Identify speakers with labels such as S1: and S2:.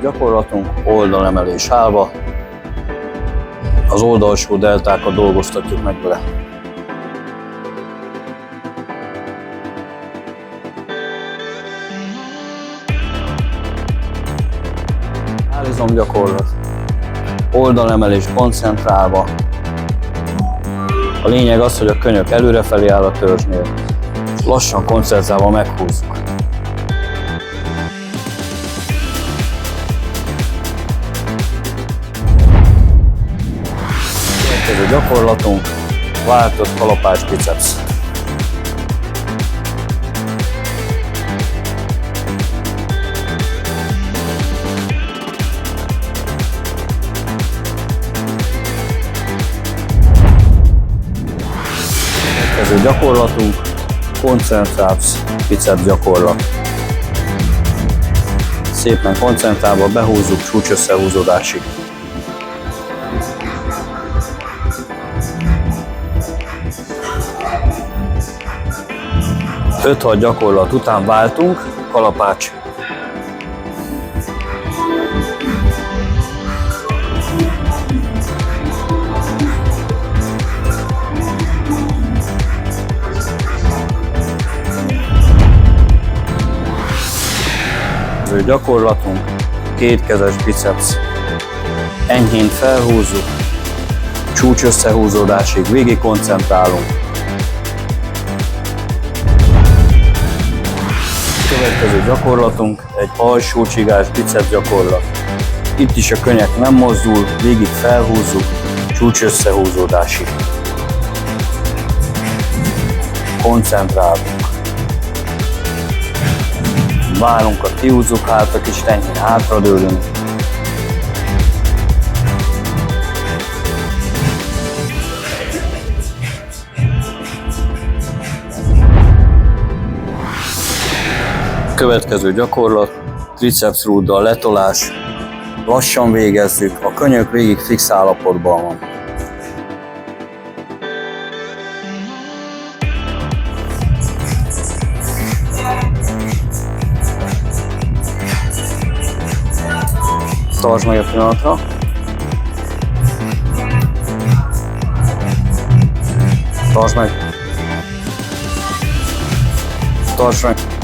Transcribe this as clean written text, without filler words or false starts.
S1: gyakorlatunk, oldalemelés állva. Az oldalsó deltákat dolgoztatjuk meg vele. Állizomgyakorlat, oldalemelés koncentrálva. A lényeg az, hogy a könyök előrefelé áll a törzsnél, és lassan koncentrálva meghúzzuk. Következő gyakorlatunk, váltott kalapács bicepsz. Következő gyakorlatunk, koncentrált biceps gyakorlat. Szépen koncentrálva behúzzuk csúcsösszehúzódásig. 5-6 gyakorlat után váltunk, kalapács. Az gyakorlatunk, kétkezes biceps. Enyhén felhúzzuk, csúcs összehúzódásig végig koncentrálunk. Következő gyakorlatunk egy alsó csigás biceps gyakorlat. Itt is a könnyek nem mozdul, végig felhúzzuk, csúcs összehúzódásig. Koncentrálunk. Vállunkat kihúzzuk hátra, kis enyhén hátradőlünk. Következő gyakorlat, triceps rúddal letolás. Lassan végezzük, a könyök végig fix állapotban van. Tartsd meg egy pillanatra. Tartsd meg. Tartsd meg.